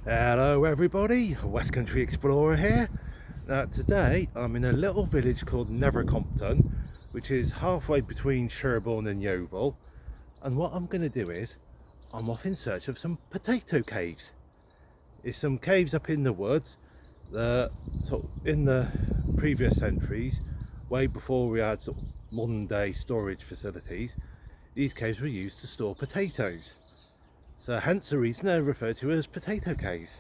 Hello everybody, West Country Explorer here. Now today I'm in a little village called Nether Compton, which is halfway between Sherborne and Yeovil, and what I'm going to do is I'm off in search of some potato caves. It's some caves up in the woods that in the previous centuries, way before we had modern day storage facilities, these caves were used to store potatoes. So hence the reason they're referred to as potato caves.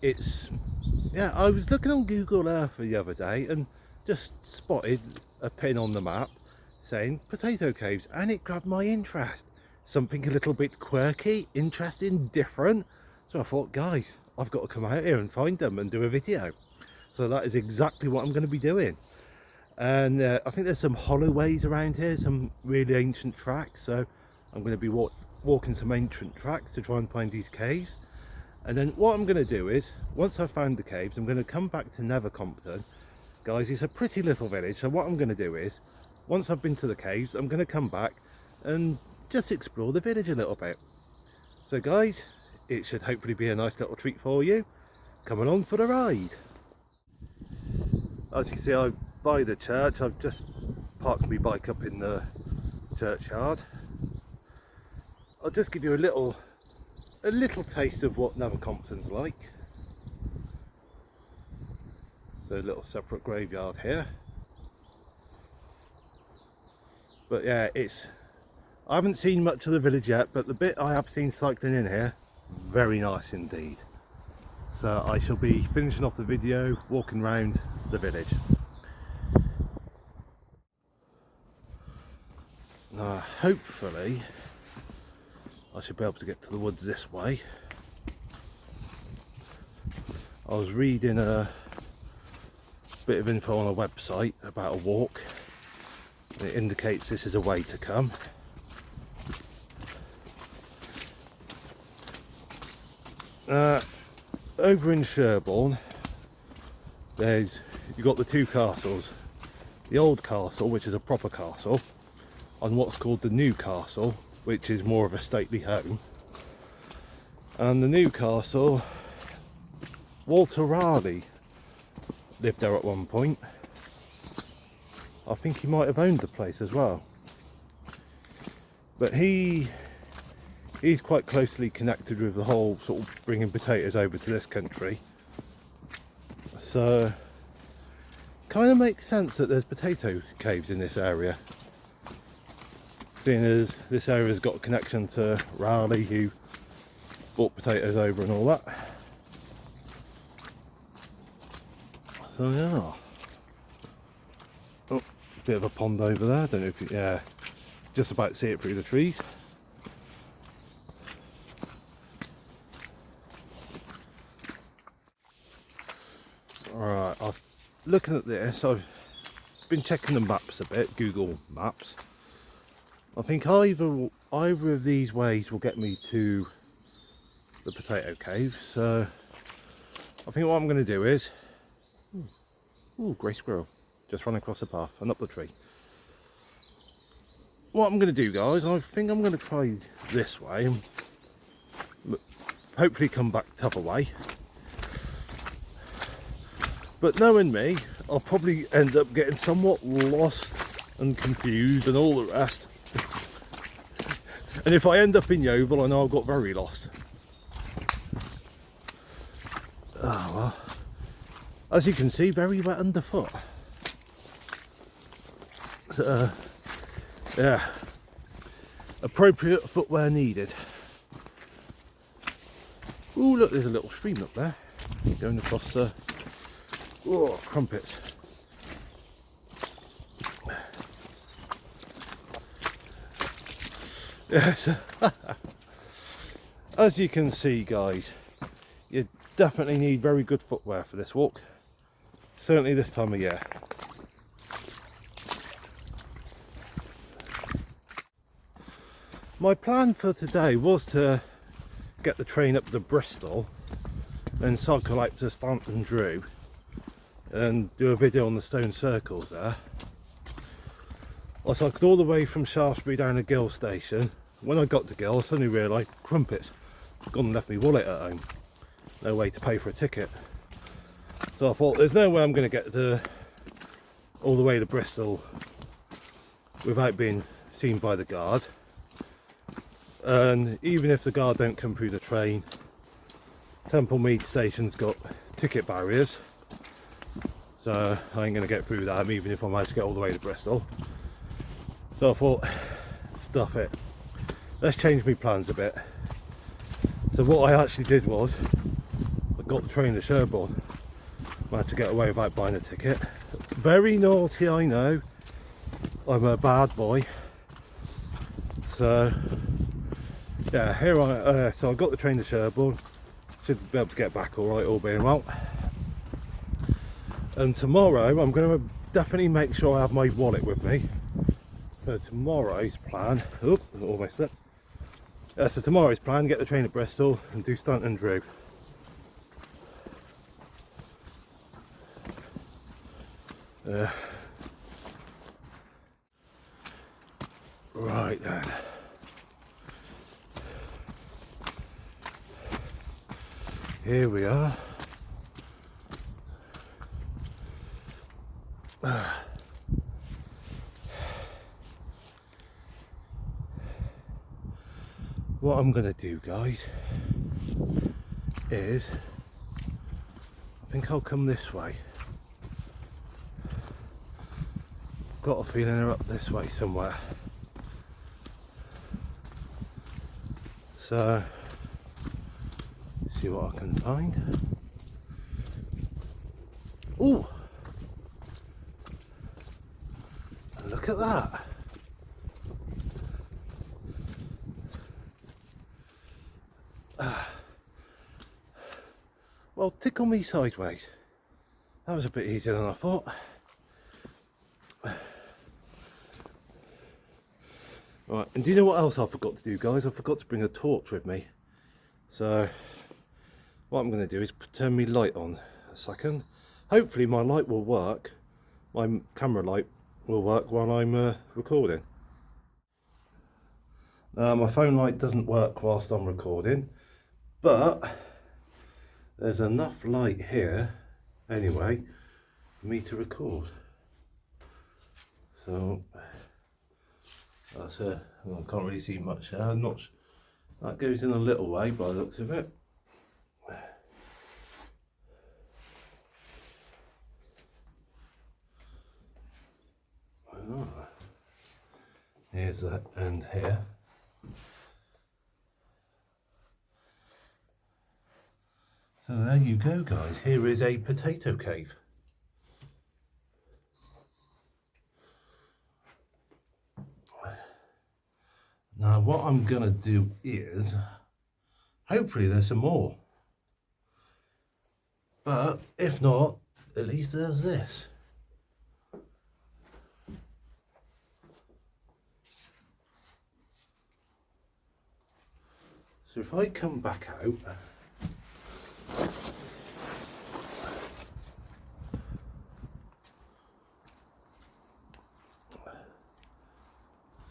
I was looking on Google Earth the other day and just spotted a pin on the map saying potato caves, and it grabbed my interest. Something a little bit quirky, interesting, different. So I thought, guys, I've got to come out here and find them and do a video. So that is exactly what I'm going to be doing. And I think there's some hollow ways around here, some really ancient tracks. So I'm going to be walking some ancient tracks to try and find these caves. And then what I'm going to do is, once I've found the caves, I'm going to come back to Nether Compton. Guys, it's a pretty little village, so what I'm going to do is, once I've been to the caves, I'm going to come back and just explore the village a little bit. So guys, it should hopefully be a nice little treat for you. Come along for the ride. As you can see, I'm by the church. I've just parked my bike up in the churchyard. I'll just give you a little taste of what Nether Compton's like. So a little separate graveyard here. But yeah, I haven't seen much of the village yet, but the bit I have seen cycling in here, very nice indeed. So I shall be finishing off the video walking around the village. Now hopefully I should be able to get to the woods this way. I was reading a bit of info on a website about a walk. It indicates this is a way to come. Over in Sherborne, you've got the two castles. The old castle, which is a proper castle, and what's called the new castle, which is more of a stately home. And the new castle, Walter Raleigh lived there at one point. I think he might have owned the place as well. But he's quite closely connected with the whole sort of bringing potatoes over to this country. So kind of makes sense that there's potato caves in this area, seeing as this area's got a connection to Raleigh, who brought potatoes over and all that. So yeah. Oh, bit of a pond over there. I don't know if you, yeah, just about to see it through the trees. Alright, looking at this, I've been checking the maps a bit, Google Maps. I think either of these ways will get me to the potato cave, so I think what I'm going to do is, ooh, grey squirrel, just run across the path and up the tree. What I'm going to do, guys, I think I'm going to try this way and hopefully come back the other way. But knowing me, I'll probably end up getting somewhat lost and confused and all the rest. And if I end up in Yeovil, I know I've got very lost. Oh well. As you can see, very wet underfoot. So, yeah. Appropriate footwear needed. Ooh, look, there's a little stream up there. Going across the... Oh, crumpets. Yes. As you can see, guys, you definitely need very good footwear for this walk. Certainly this time of year. My plan for today was to get the train up to Bristol, then cycle out to Stanton Drew and do a video on the stone circles there. I cycled all the way from Shaftesbury down to Gill station. When I got to Gill, I suddenly realised, crumpets, I've gone and left my wallet at home. no way to pay for a ticket. So I thought there's no way I'm going to get all the way to Bristol without being seen by the guard. And even if the guard don't come through the train, Temple Mead station's got ticket barriers, so I ain't going to get through them even if I manage to get all the way to Bristol. So I thought, stuff it, let's change my plans a bit. So what I actually did was, I got the train to Sherborne, managed to get away without buying a ticket. Very naughty, I know, I'm a bad boy. So yeah, so I got the train to Sherborne, should be able to get back alright, all being well. And tomorrow I'm going to definitely make sure I have my wallet with me. So tomorrow's plan, almost slipped. So tomorrow's plan, get the train to Bristol and do Stanton Drew. Right then. Here we are. What I'm going to do, guys, is I think I'll come this way. Got a feeling they're up this way somewhere. So, see what I can find. Oh, look at that. Well, tickle me sideways. That was a bit easier than I thought. Right, and do you know what else I forgot to do, guys? I forgot to bring a torch with me. So what I'm going to do is turn my light on a second. Hopefully my light will work. My camera light will work while I'm recording. My phone light doesn't work whilst I'm recording, but there's enough light here anyway for me to record. So that's it. Well, I can't really see much there. That goes in a little way by the looks of it. Oh. Here's that end here. So there you go, guys. Here is a potato cave. Now what I'm going to do is, hopefully there's some more. But if not, at least there's this. So if I come back out,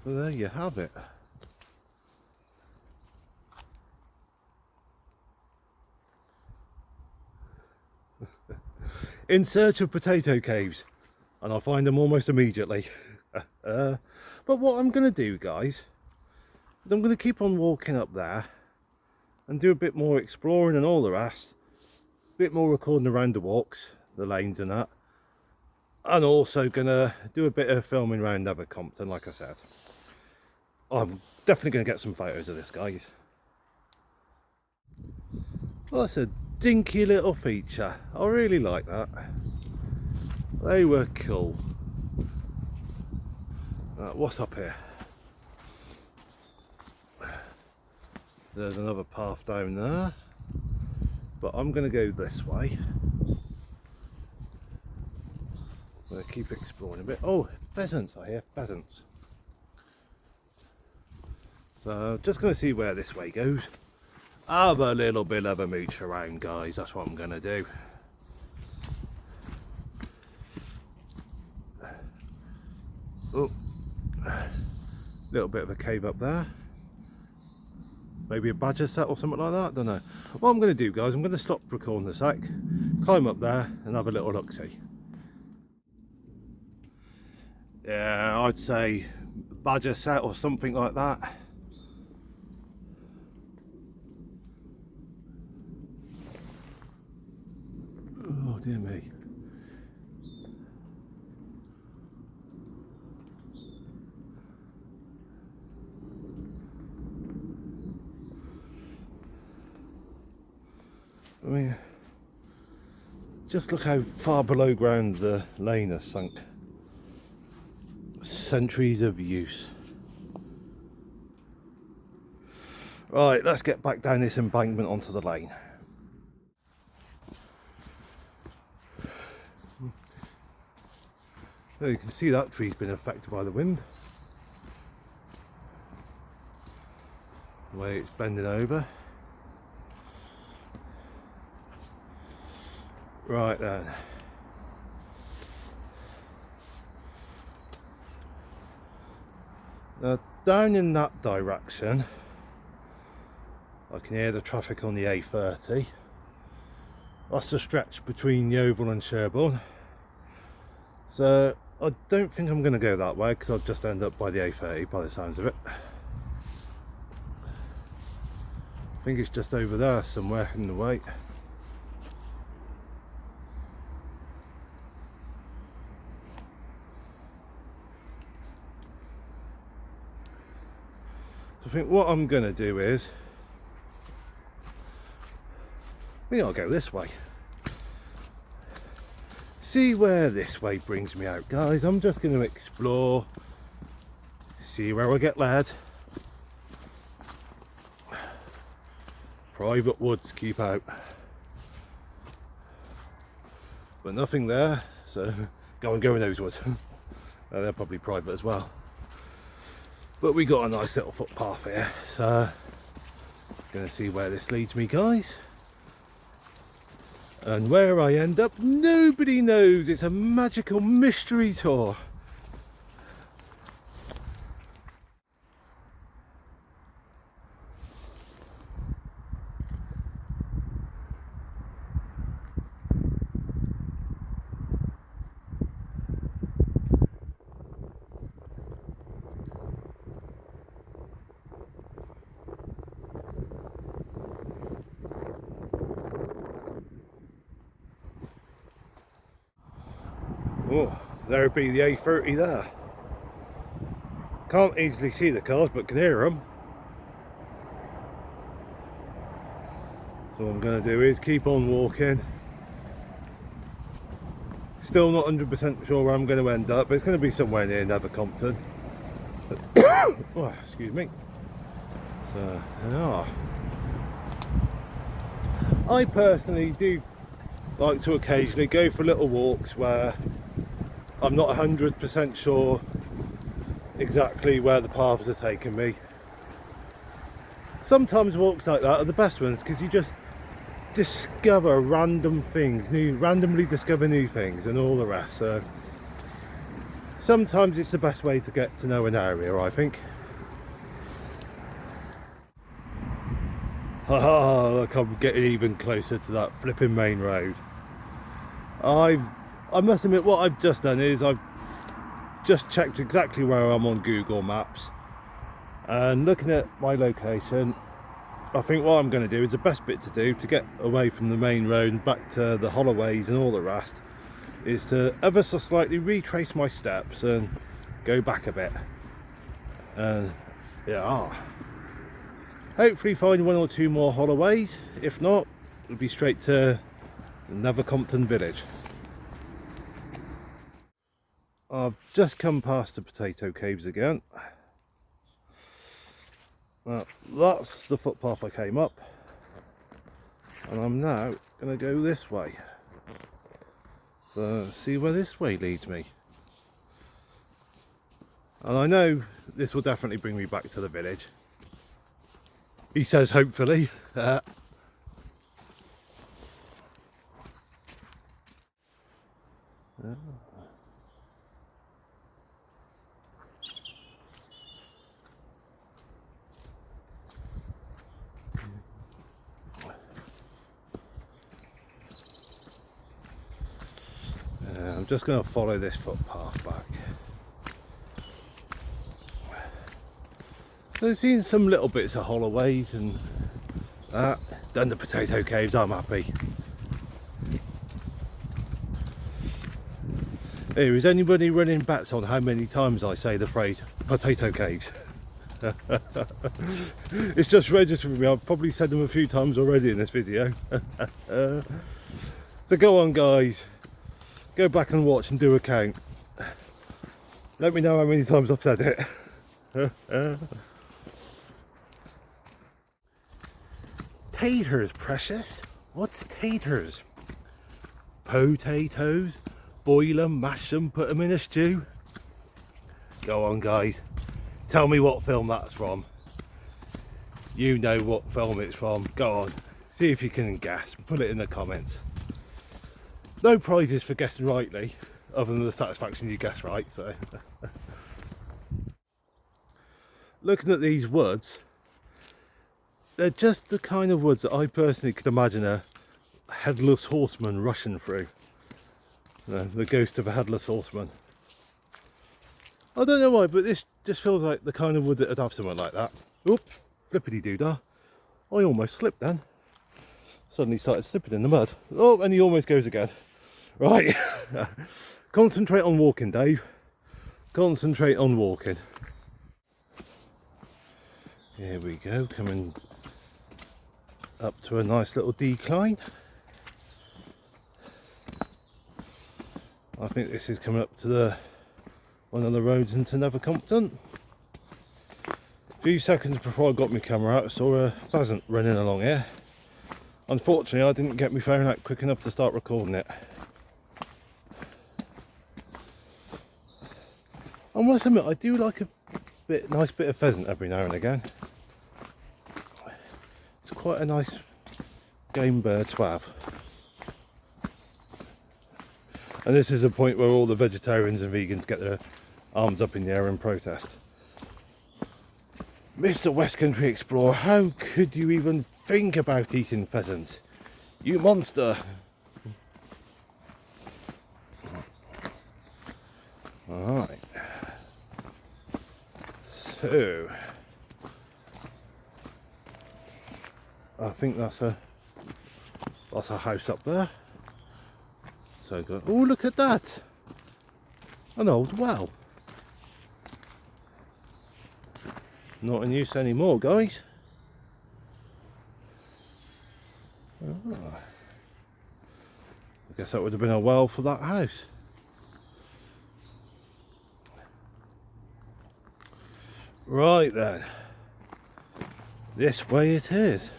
so there you have it. In search of potato caves, and I'll find them almost immediately. But what I'm going to do, guys, is I'm going to keep on walking up there and do a bit more exploring and all the rest, a bit more recording around the walks, the lanes and that, and also going to do a bit of filming around Nether Compton, like I said. I'm definitely going to get some photos of this, guys. Well, that's a dinky little feature. I really like that. They were cool. What's up here? There's another path down there, but I'm going to go this way. I'm going to keep exploring a bit. Oh, pheasants, I hear pheasants. So just going to see where this way goes. Have a little bit of a mooch around, guys. That's what I'm going to do. Oh, little bit of a cave up there. maybe a badger set or something like that. I don't know. What I'm going to do, guys, I'm going to stop recording a sec, climb up there and have a little look-see. Yeah, I'd say badger set or something like that. Oh dear me. I mean, just look how far below ground the lane has sunk. Centuries of use. Right, let's get back down this embankment onto the lane. Well, you can see that tree's been affected by the wind. The way it's bending over. Right then. Now down in that direction, I can hear the traffic on the A30. That's the stretch between Yeovil and Sherborne. So I don't think I'm going to go that way because I'll just end up by the A30 by the sounds of it. I think it's just over there somewhere in the way. I think what I'm going to do is, I think I'll go this way. See where this way brings me out, guys. I'm just going to explore, see where I get led. Private woods, keep out. But nothing there, so go in those woods. They're probably private as well. But we got a nice little footpath here, so gonna see where this leads me, guys. And where I end up, nobody knows. It's a magical mystery tour. Oh, there'd be the A30 there. Can't easily see the cars, but can hear them. So what I'm going to do is keep on walking. Still not 100% sure where I'm going to end up, but it's going to be somewhere near Nether Compton. Oh, excuse me. So, yeah. I personally do like to occasionally go for little walks where I'm not 100% sure exactly where the paths are taking me. Sometimes walks like that are the best ones because you just discover random things, randomly discover new things and all the rest. So sometimes it's the best way to get to know an area, I think. Haha, look, I'm getting even closer to that flipping main road. I must admit, what I've just done is I've just checked exactly where I'm on Google Maps, and looking at my location, I think what I'm going to do is the best bit to do to get away from the main road and back to the holloways and all the rest is to ever so slightly retrace my steps and go back a bit, and yeah, hopefully find one or two more holloways. If not, it'll be straight to Nether Compton village. I've just come past the potato caves again. Now, that's the footpath I came up, and I'm now going to go this way. So see where this way leads me. And I know this will definitely bring me back to the village. He says hopefully. just going to follow this footpath back. So I've seen some little bits of holloways and that. Done the potato caves, I'm happy. Here, is anybody running bets on how many times I say the phrase potato caves? It's just registered for me. I've probably said them a few times already in this video. So go on guys, go back and watch and do a count. Let me know how many times I've said it. Taters, precious. What's taters? Potatoes. Boil them, mash them, put them in a stew. Go on guys, tell me what film that's from. You know what film it's from. Go on, see if you can guess. Put it in the comments. No prizes for guessing rightly, other than the satisfaction you guess right. So, looking at these woods, they're just the kind of woods that I personally could imagine a headless horseman rushing through. The ghost of a headless horseman. I don't know why, but this just feels like the kind of wood that would have something like that. Oops, flippity doodah. I almost slipped then. Suddenly started slipping in the mud. Oh, and he almost goes again. Right. Concentrate on walking, Dave. Concentrate on walking. Here we go, coming up to a nice little decline. I think this is coming up to one of the roads into Nether Compton. A few seconds before I got my camera out, I saw a pheasant running along here. Unfortunately, I didn't get my phone out quick enough to start recording it. I must admit, I do like a nice bit of pheasant every now and again. It's quite a nice game bird to have. And this is a point where all the vegetarians and vegans get their arms up in the air and protest. Mr. West Country Explorer, how could you even think about eating pheasants? You monster! Alright. So, I think that's a house up there. So good. Oh, look at that! An old well. Not in use anymore, guys. I guess that would have been a well for that house. Right then. This way it is.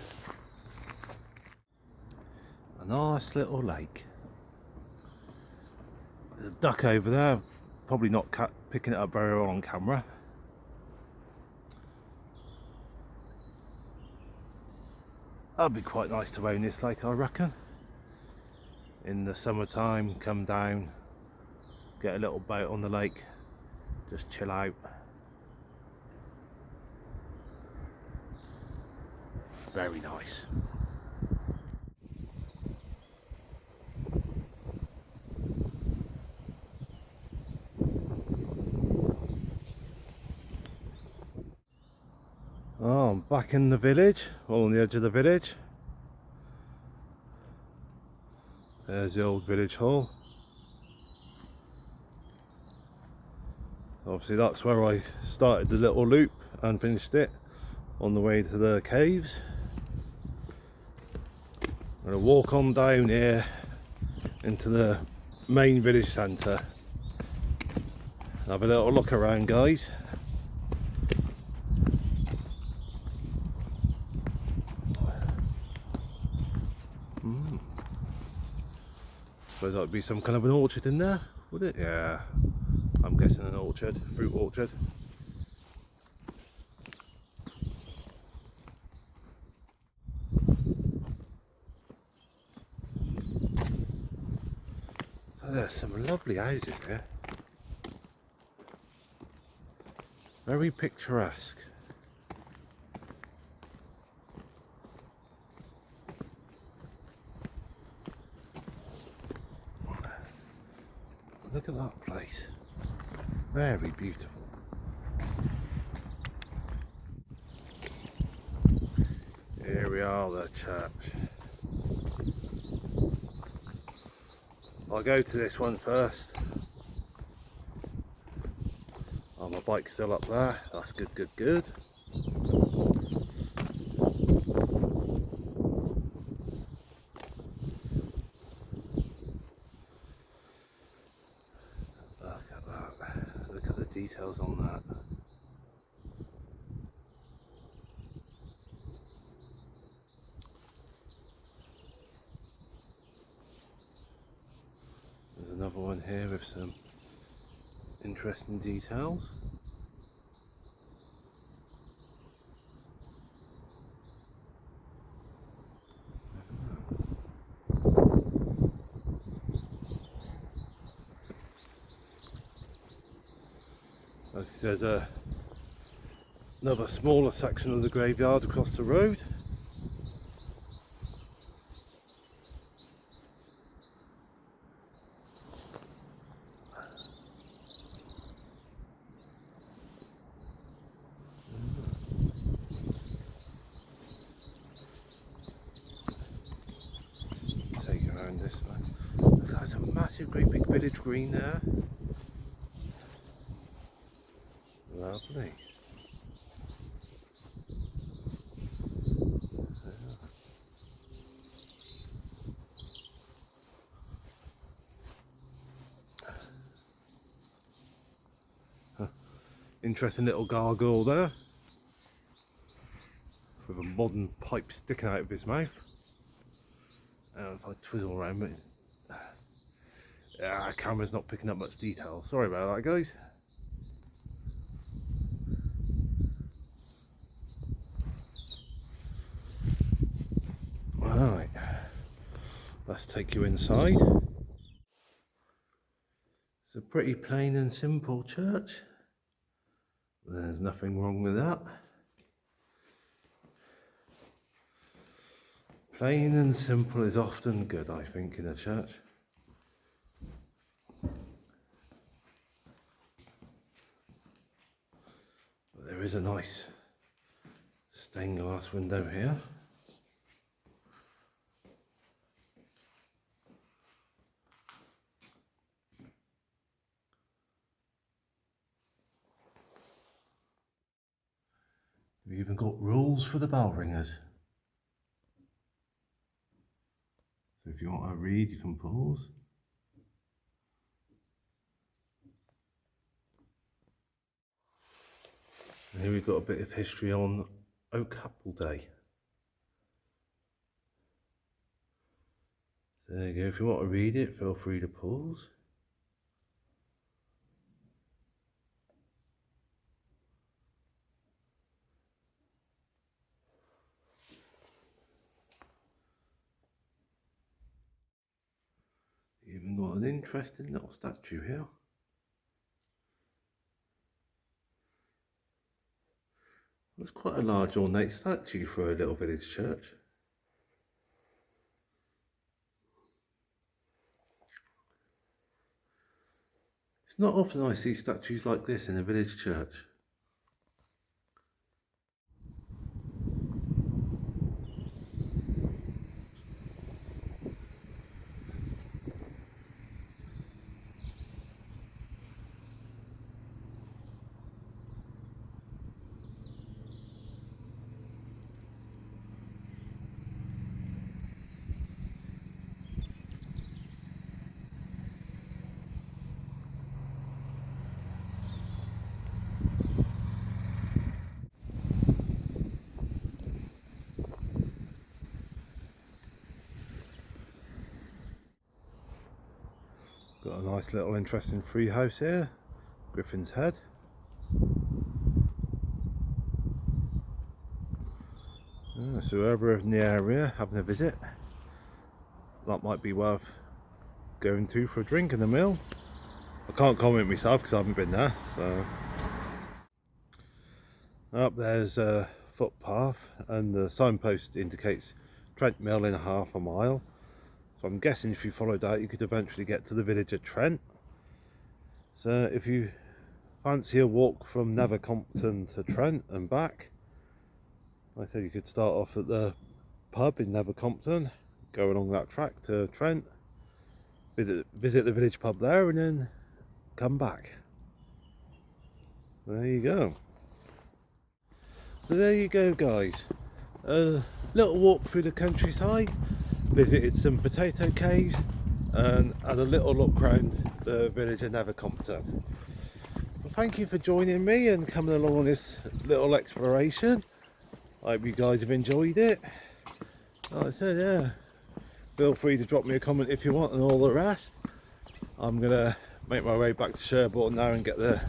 A nice little lake. There's a duck over there, probably not picking it up very well on camera. That'd be quite nice to own this lake, I reckon. In the summertime, come down, get a little boat on the lake, just chill out. Very nice. Oh, I'm back in the village, all on the edge of the village. There's the old village hall. Obviously that's where I started the little loop and finished it on the way to the caves. I'm going to walk on down here into the main village centre. Have a little look around, guys. Suppose that would be some kind of an orchard in there, would it? Yeah, I'm guessing an orchard, fruit orchard. So there's some lovely houses here. Very picturesque. look at that place. Very beautiful. Here we are, the church. I'll go to this one first. Oh, my bike's still up there. That's good, good, good. Look at that. Look at the details on that. There's another one here with some interesting details. There's another smaller section of the graveyard across the road. Take it around this way. Look, there's a massive, great big village green there. Lovely. Interesting little gargoyle there with a modern pipe sticking out of his mouth. If I twizzle around, but camera's not picking up much detail. Sorry about that, guys. Right, let's take you inside. It's a pretty plain and simple church. There's nothing wrong with that. Plain and simple is often good, I think, in a church. But there is a nice stained glass window here. We've even got rules for the bell ringers. So if you want to read, you can pause. And here we've got a bit of history on Oak Apple Day. So there you go, if you want to read it, feel free to pause. Even got an interesting little statue here. That's quite a large ornate statue for a little village church. It's not often I see statues like this in a village church. Got a nice little interesting free house here, Griffin's Head. So whoever in the area having a visit, that might be worth going to for a drink and a meal. I can't comment myself because I haven't been there. So up there's a footpath and the signpost indicates Trent Mill in half a mile. So I'm guessing if you followed that you could eventually get to the village of Trent. So if you fancy a walk from Nether Compton to Trent and back, I think you could start off at the pub in Nether Compton, go along that track to Trent, visit the village pub there, and then come back. There you go. So there you go, guys. A little walk through the countryside, visited some potato caves, and had a little look around the village of Nether Compton. Well, thank you for joining me and coming along on this little exploration. I hope you guys have enjoyed it. Like I said, yeah, feel free to drop me a comment if you want and all the rest. I'm gonna make my way back to Sherborne now and get the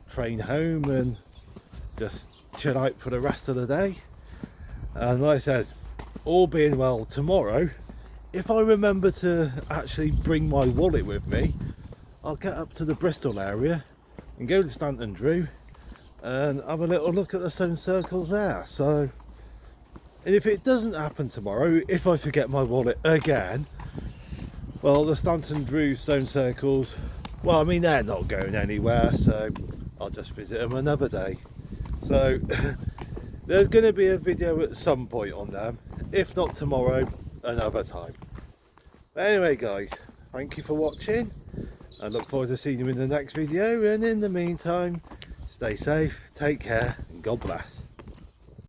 train home and just chill out for the rest of the day. And like I said, all being well, tomorrow, if I remember to actually bring my wallet with me, I'll get up to the Bristol area and go to Stanton Drew and have a little look at the stone circles there. So, and if it doesn't happen tomorrow, if I forget my wallet again, well, the Stanton Drew stone circles, well, I mean, they're not going anywhere, so I'll just visit them another day. So there's going to be a video at some point on them, if not tomorrow, another time. But anyway, guys, thank you for watching. I look forward to seeing you in the next video, and in the meantime, stay safe, take care, and God bless.